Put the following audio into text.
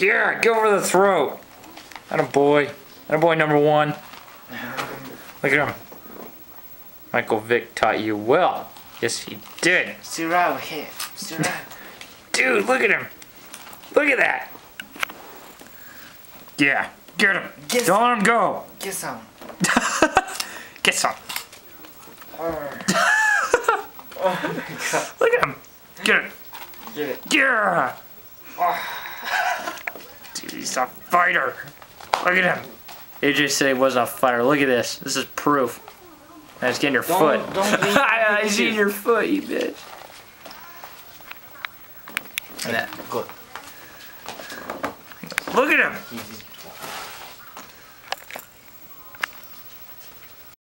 Yeah, go for the throat. Atta boy. Atta boy number one. Look at him. Michael Vick taught you well. Yes, he did. Sit right over here. Sit right. Dude, look at him. Look at that. Yeah, get him. Don't let him go. Get some. Get some. Oh my god. Look at him. Get it. Get it. Yeah. Dude, he's a fighter. Look at him. AJ said he wasn't a fighter. Look at this. This is proof. Now it's getting your foot. I seen your foot, you bitch. Good. Look at him.